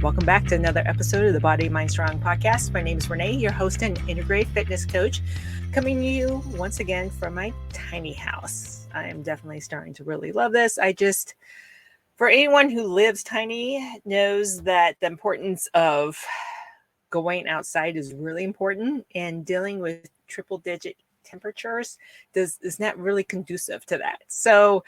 Welcome back to another episode of the Body, Mind, Strong podcast. My name is Renee, your host and integrated fitness coach, coming to you once again from my tiny house. I am definitely starting to really love this. For anyone who lives tiny, knows that the importance of going outside is really important, and dealing with triple digit temperatures is not really conducive to that. So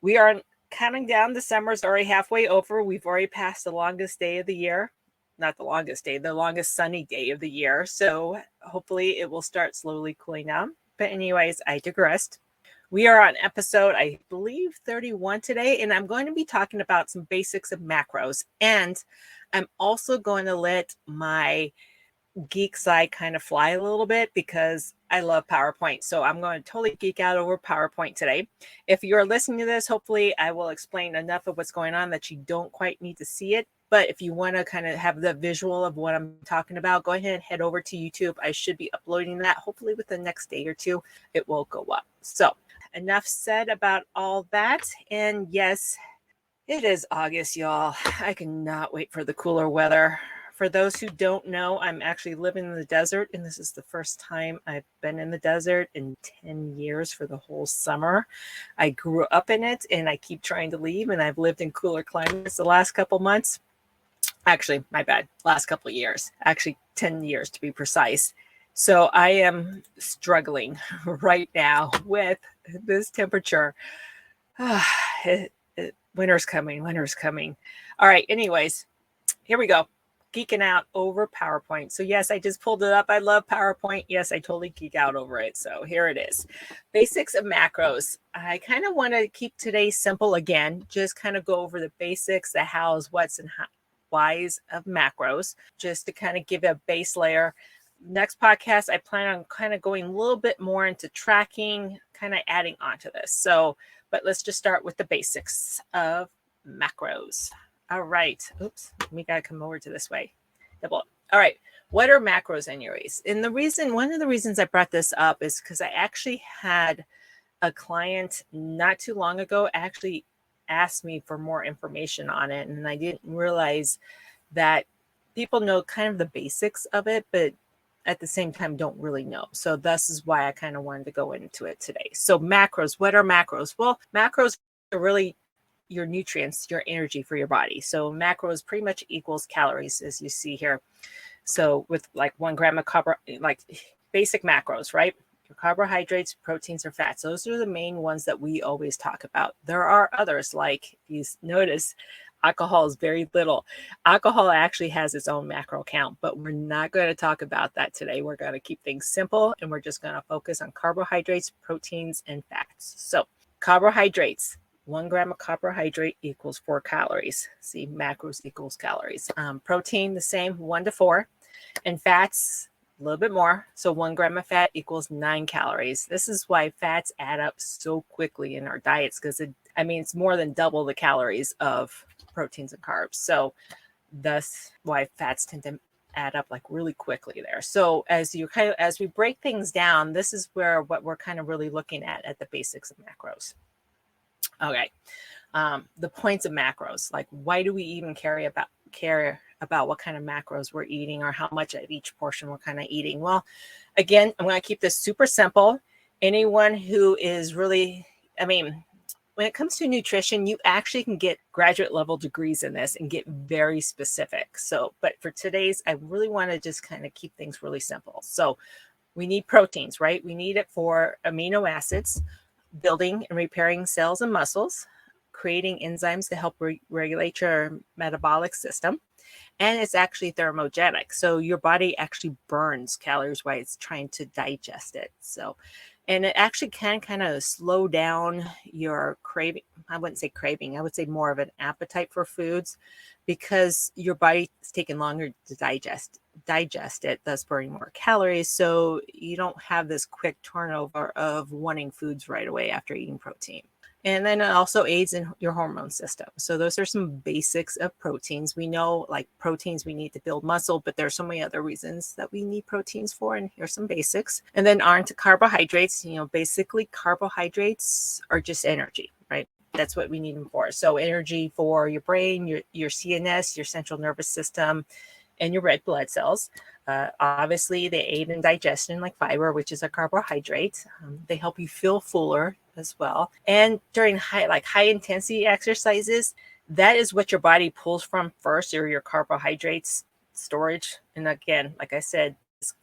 we are counting down. The summer's already halfway over. We've already passed the longest day of the year. Not the longest day, the longest sunny day of the year. So hopefully it will start slowly cooling down. But anyways, I digressed. We are on episode, I believe, 31 today, and I'm going to be talking about some basics of macros. And I'm also going to let my geek side kind of fly a little bit because I love PowerPoint. So I'm going to totally geek out over PowerPoint today. If you're listening to this, hopefully I will explain enough of what's going on that you don't quite need to see it. But if you want to kind of have the visual of what I'm talking about, go ahead and head over to YouTube. I should be uploading that. Hopefully within the next day or two, it will go up. So enough said about all that. And yes, it is August, y'all. I cannot wait for the cooler weather. For those who don't know, I'm actually living in the desert, and this is the first time I've been in the desert in 10 years for the whole summer. I grew up in it, and I keep trying to leave, and I've lived in cooler climates the last couple months. Actually, my bad, last couple of years. Actually, 10 years to be precise. So I am struggling right now with this temperature. Winter's coming. All right, anyways, here we go. Geeking out over PowerPoint. So yes, I just pulled it up. I love PowerPoint. Yes, I totally geek out over it. So here it is. Basics of macros. I kind of want to keep today simple again, just kind of go over the basics, the hows, what's, and whys of macros, just to kind of give a base layer. Next podcast, I plan on kind of going a little bit more into tracking, kind of adding on to this. But let's just start with the basics of macros. All right. Oops. We got to come over to this way. All right. What are macros anyways? And one of the reasons I brought this up is because I actually had a client not too long ago actually asked me for more information on it. And I didn't realize that people know kind of the basics of it, but at the same time don't really know. So this is why I kind of wanted to go into it today. So macros, what are macros? Well, macros are really your nutrients, your energy for your body. So macros pretty much equals calories, as you see here. So with like 1 gram of like basic macros, right? Your carbohydrates, proteins, or fats. Those are the main ones that we always talk about. There are others, like you notice, alcohol is very little. Alcohol actually has its own macro count, but we're not going to talk about that today. We're going to keep things simple, and we're just going to focus on carbohydrates, proteins, and fats. So carbohydrates. 1 gram of carbohydrate equals 4 calories. See, macros equals calories. Protein, the same, 1 to 4. And fats, a little bit more. So 1 gram of fat equals 9 calories. This is why fats add up so quickly in our diets, because it's more than double the calories of proteins and carbs. So thus why fats tend to add up like really quickly there. So as we break things down, this is what we're kind of really looking at the basics of macros. Okay. The points of macros, like why do we even care about what kind of macros we're eating or how much of each portion we're kind of eating? Well, again, I'm going to keep this super simple. Anyone who is really, when it comes to nutrition, you actually can get graduate level degrees in this and get very specific. So, but for today's, I really want to just kind of keep things really simple. So we need proteins, right? We need it for amino acids, building and repairing cells and muscles, creating enzymes to help regulate your metabolic system. And it's actually thermogenic. So your body actually burns calories while it's trying to digest it. And it actually can kind of slow down your craving. I wouldn't say craving. I would say more of an appetite for foods, because your body is taking longer to digest it, thus burning more calories. So you don't have this quick turnover of wanting foods right away after eating protein. And then it also aids in your hormone system. So those are some basics of proteins. We know, like proteins, we need to build muscle, but there's so many other reasons that we need proteins for. And here's some basics. And then on to carbohydrates. Basically carbohydrates are just energy, right? That's what we need them for. So energy for your brain, your CNS, your central nervous system, and your red blood cells. Obviously, they aid in digestion, like fiber, which is a carbohydrate. They help you feel fuller as well. And during high intensity exercises, that is what your body pulls from first, or your carbohydrates storage. And again, like I said, it's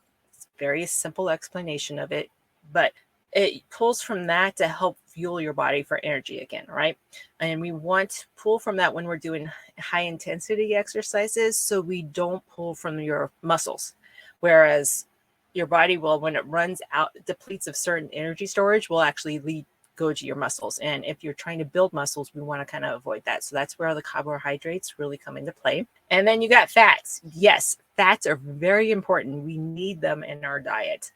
very simple explanation of it, but it pulls from that to help fuel your body for energy again, right? And we want to pull from that when we're doing high intensity exercises, so we don't pull from your muscles. Whereas your body will, when it runs out, depletes of certain energy storage, will actually go to your muscles. And if you're trying to build muscles, we want to kind of avoid that. So that's where the carbohydrates really come into play. And then you got fats. Yes, fats are very important. We need them in our diet.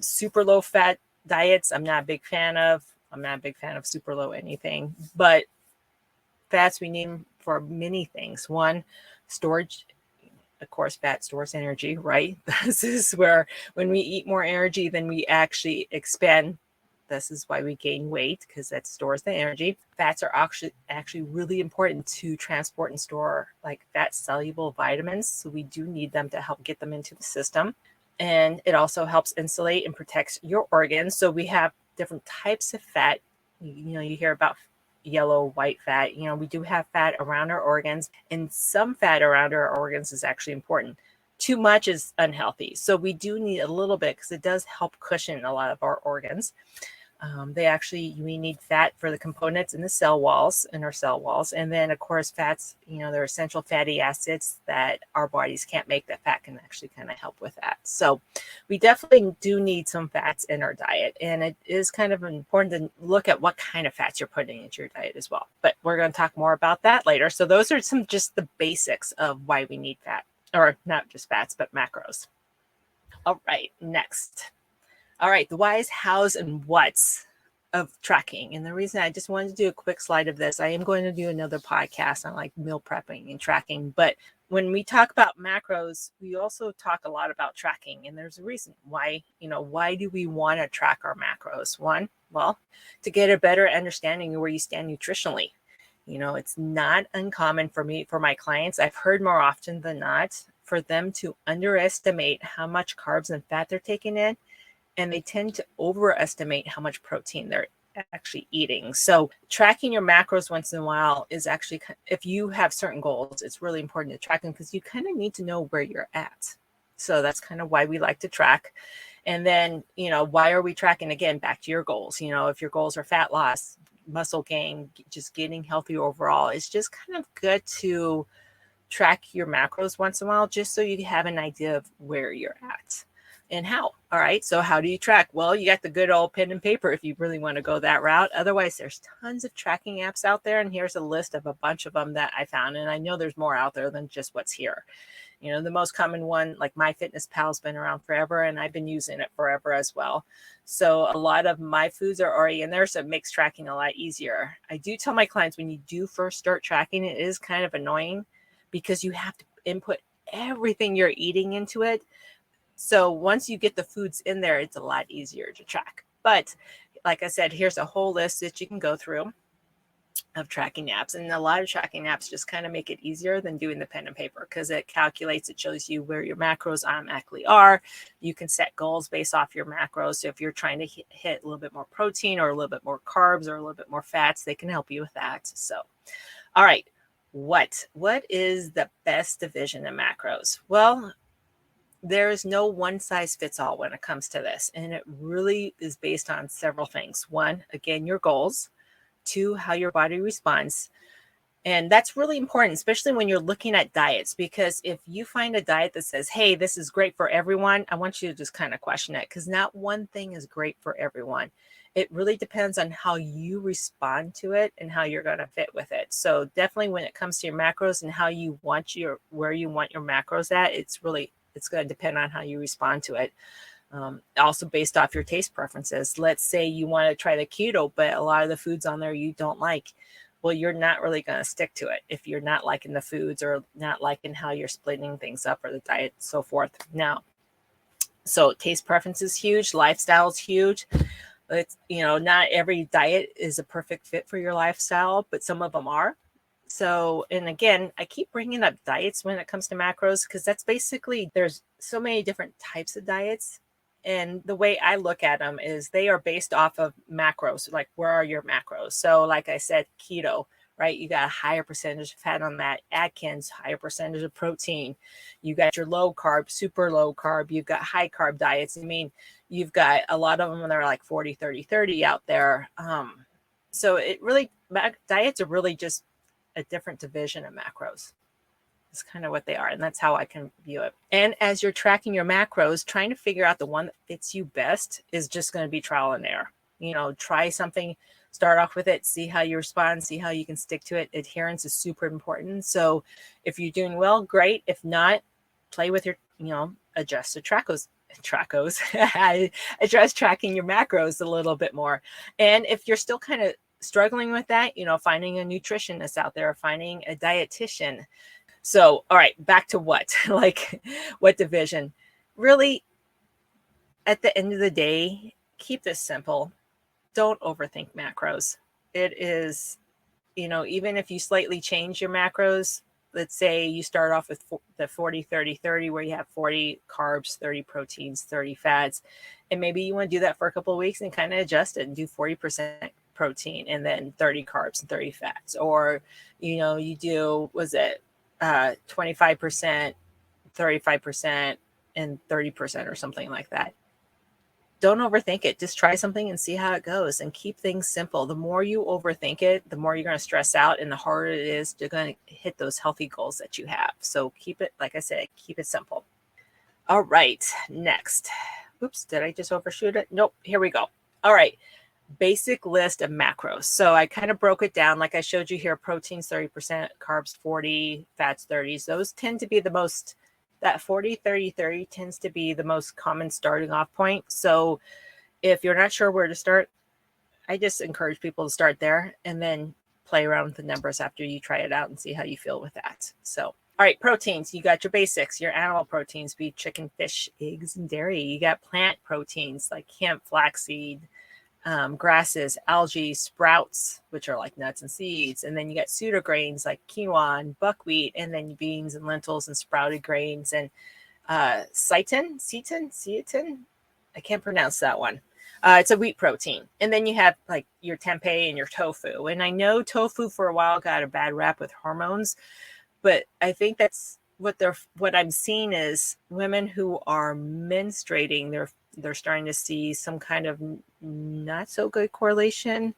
Super low fat diets, I'm not a big fan of. I'm not a big fan of super low anything, but fats we need for many things. One, storage. Of course, fat stores energy, right? This is where when we eat more energy, then we actually expend. This is why we gain weight, because that stores the energy. Fats are actually really important to transport and store like fat soluble vitamins. So we do need them to help get them into the system. And it also helps insulate and protects your organs. So we have different types of fat. You hear about yellow, white fat. We do have fat around our organs, and some fat around our organs is actually important. Too much is unhealthy. So we do need a little bit, because it does help cushion a lot of our organs. We need fat for the components in our cell walls. And then of course, fats, they're essential fatty acids that our bodies can't make, that fat can actually kind of help with that. So we definitely do need some fats in our diet. And it is kind of important to look at what kind of fats you're putting into your diet as well. But we're going to talk more about that later. So those are just the basics of why we need fat, or not just fats, but macros. All right, next. All right, the whys, hows, and whats of tracking. And the reason I just wanted to do a quick slide of this, I am going to do another podcast on like meal prepping and tracking. But when we talk about macros, we also talk a lot about tracking. And there's a reason why, why do we want to track our macros? One, well, to get a better understanding of where you stand nutritionally. It's not uncommon for my clients. I've heard more often than not for them to underestimate how much carbs and fat they're taking in. And they tend to overestimate how much protein they're actually eating. So tracking your macros once in a while is actually, if you have certain goals, it's really important to track them, because you kind of need to know where you're at. So that's kind of why we like to track. And then, why are we tracking? Again, back to your goals. If your goals are fat loss, muscle gain, just getting healthy overall, it's just kind of good to track your macros once in a while, just so you have an idea of where you're at. And how. All right. So how do you track? Well, you got the good old pen and paper if you really want to go that route. Otherwise, there's tons of tracking apps out there. And here's a list of a bunch of them that I found. And I know there's more out there than just what's here. The most common one, like MyFitnessPal, has been around forever, and I've been using it forever as well. So a lot of my foods are already in there, so it makes tracking a lot easier. I do tell my clients, when you do first start tracking, it is kind of annoying because you have to input everything you're eating into it. So once you get the foods in there, it's a lot easier to track. But like I said, here's a whole list that you can go through of tracking apps. And a lot of tracking apps just kind of make it easier than doing the pen and paper, because it shows you where your macros automatically are. You can set goals based off your macros. So if you're trying to hit a little bit more protein or a little bit more carbs or a little bit more fats, they can help you with that. So, all right, what is the best division of macros? Well, there is no one size fits all when it comes to this. And it really is based on several things. One, again, your goals. Two, how your body responds. And that's really important, especially when you're looking at diets, because if you find a diet that says, hey, this is great for everyone, I want you to just kind of question it, because not one thing is great for everyone. It really depends on how you respond to it and how you're going to fit with it. So definitely when it comes to your macros and where you want your macros at, it's going to depend on how you respond to it. Also based off your taste preferences. Let's say you want to try the keto, but a lot of the foods on there you don't like. Well, you're not really going to stick to it if you're not liking the foods or not liking how you're splitting things up or the diet, so forth. Now, so taste preference is huge. Lifestyle is huge. It's, not every diet is a perfect fit for your lifestyle, but some of them are. So, and again, I keep bringing up diets when it comes to macros because that's basically, there's so many different types of diets. And the way I look at them is they are based off of macros. Like, where are your macros? So, like I said, keto, right? You got a higher percentage of fat on that. Atkins, higher percentage of protein. You got your low carb, super low carb. You've got high carb diets. I mean, you've got a lot of them that are like 40, 30, 30 out there. So it really, diets are really just a different division of macros. It's kind of what they are. And that's how I can view it. And as you're tracking your macros, trying to figure out the one that fits you best is just going to be trial and error. Try something, start off with it, see how you respond, see how you can stick to it. Adherence is super important. So if you're doing well, great. If not, play with your, adjust the address tracking your macros a little bit more. And if you're still kind of struggling with that, finding a nutritionist out there, finding a dietitian. So, all right, back to what, like what division? Really, at the end of the day, keep this simple. Don't overthink macros. It is, even if you slightly change your macros, let's say you start off with the 40, 30, 30, where you have 40 carbs, 30 proteins, 30 fats. And maybe you want to do that for a couple of weeks and kind of adjust it and do 40% protein and then 30 carbs and 30 fats. Or, you do, 25%, 35%, and 30% or something like that. Don't overthink it. Just try something and see how it goes and keep things simple. The more you overthink it, the more you're going to stress out and the harder it is to going to hit those healthy goals that you have. So keep it, like I said, keep it simple. All right, next. Oops, did I just overshoot it? Nope, here we go. All right, basic list of macros. So I kind of broke it down like I showed you here. Proteins 30%, carbs 40, fats 30. Those tend to be the most, that 40, 30, 30 tends to be the most common starting off point. So if you're not sure where to start, I just encourage people to start there and then play around with the numbers after you try it out and see how you feel with that. So, all right, proteins. You got your basics, your animal proteins, beef, chicken, fish, eggs, and dairy. You got plant proteins like hemp, flaxseed, grasses, algae, sprouts, which are like nuts and seeds. And then you got pseudograins like quinoa and buckwheat, and then beans and lentils and sprouted grains and seitan. I can't pronounce that one. It's a wheat protein. And then you have like your tempeh and your tofu. And I know tofu for a while got a bad rap with hormones, but I think that's what I'm seeing is women who are menstruating, they're starting to see some kind of not so good correlation,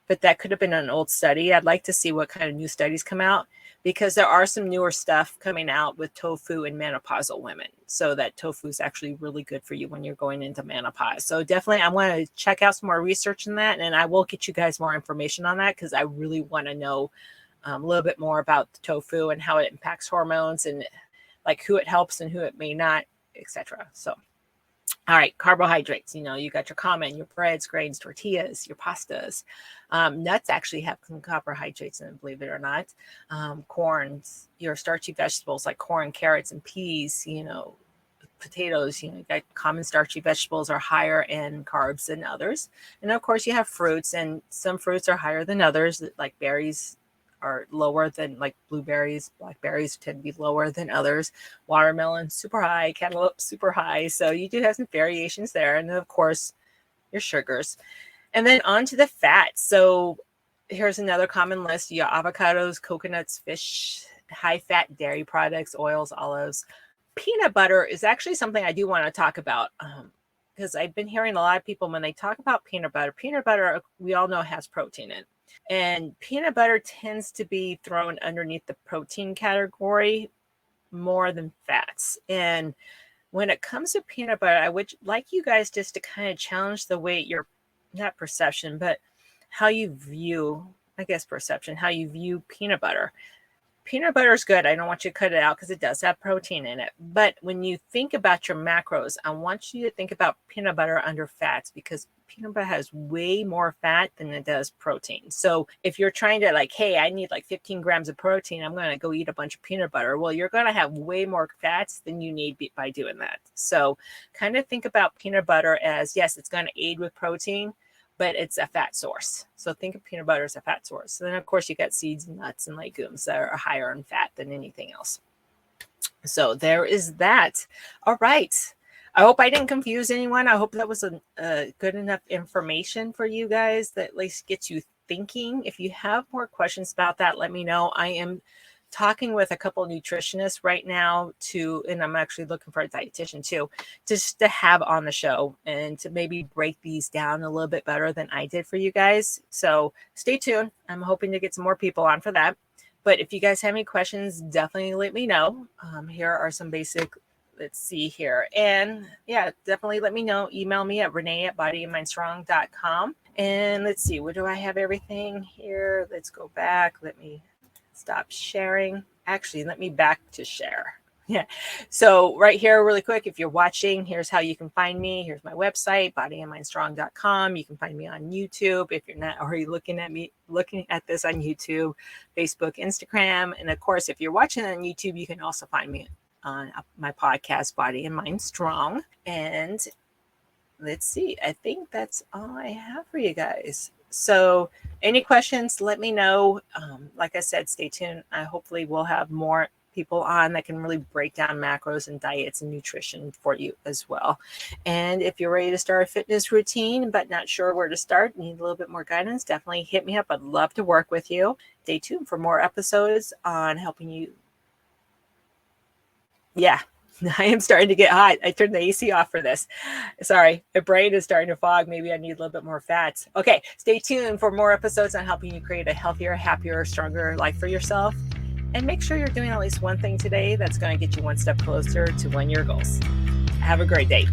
but that could have been an old study. I'd like to see what kind of new studies come out because there are some newer stuff coming out with tofu in menopausal women. So that tofu is actually really good for you when you're going into menopause. So definitely I want to check out some more research in that, and I will get you guys more information on that because I really want to know a little bit more about the tofu and how it impacts hormones and like who it helps and who it may not, etc. So, all right, carbohydrates. You got your common, your breads, grains, tortillas, your pastas. Nuts actually have some carbohydrates in it, believe it or not. Corns, your starchy vegetables like corn, carrots, and peas. Potatoes. You got common starchy vegetables are higher in carbs than others. And of course, you have fruits, and some fruits are higher than others, like berries are lower than, like blueberries, blackberries tend to be lower than others. Watermelon super high, cantaloupe super high. So you do have some variations there. And then of course your sugars. And then on to the fats. So here's another common list. You got avocados, coconuts, fish, high fat dairy products, oils, olives. Peanut butter is actually something I do want to talk about because I've been hearing a lot of people when they talk about peanut butter, we all know has protein in it. And peanut butter tends to be thrown underneath the protein category more than fats. And when it comes to peanut butter, I would like you guys just to kind of challenge the way your, not perception, but how you view, how you view peanut butter. Peanut butter is good. I don't want you to cut it out because it does have protein in it. But when you think about your macros, I want you to think about peanut butter under fats because peanut butter has way more fat than it does protein. So if you're trying to like, hey, I need like 15 grams of protein, I'm going to go eat a bunch of peanut butter. Well, you're going to have way more fats than you need by doing that. So kind of think about peanut butter as, yes, it's going to aid with protein, but it's a fat source. So think of peanut butter as a fat source. So then, of course, you got seeds, nuts, and legumes that are higher in fat than anything else. So there is that. All right. I hope I didn't confuse anyone. I hope that was a good enough information for you guys that at least gets you thinking. If you have more questions about that, let me know. I am talking with a couple of nutritionists right now and I'm actually looking for a dietitian too, just to have on the show and to maybe break these down a little bit better than I did for you guys. So stay tuned. I'm hoping to get some more people on for that. But if you guys have any questions, definitely let me know. Here are some basic, let's see here. And yeah, definitely let me know. Email me at renee@bodyandmindstrong.com. And let's see, where do I have everything here? Let's go back. Let me stop sharing. Actually, let me back to share. Yeah. So right here, really quick, if you're watching, here's how you can find me. Here's my website, bodyandmindstrong.com. You can find me on YouTube if you're not already looking at this on YouTube, Facebook, Instagram. And of course, if you're watching on YouTube, you can also find me on my podcast, Body and Mind Strong. And let's see, I think that's all I have for you guys. So any questions, let me know. Like I said, stay tuned. I hopefully will have more people on that can really break down macros and diets and nutrition for you as well. And if you're ready to start a fitness routine, but not sure where to start, need a little bit more guidance, definitely hit me up. I'd love to work with you. Stay tuned for more episodes on helping you. Yeah. I am starting to get hot. I turned the AC off for this. Sorry, my brain is starting to fog. Maybe I need a little bit more fats. Okay, stay tuned for more episodes on helping you create a healthier, happier, stronger life for yourself. And make sure you're doing at least one thing today that's going to get you one step closer to one of your goals. Have a great day.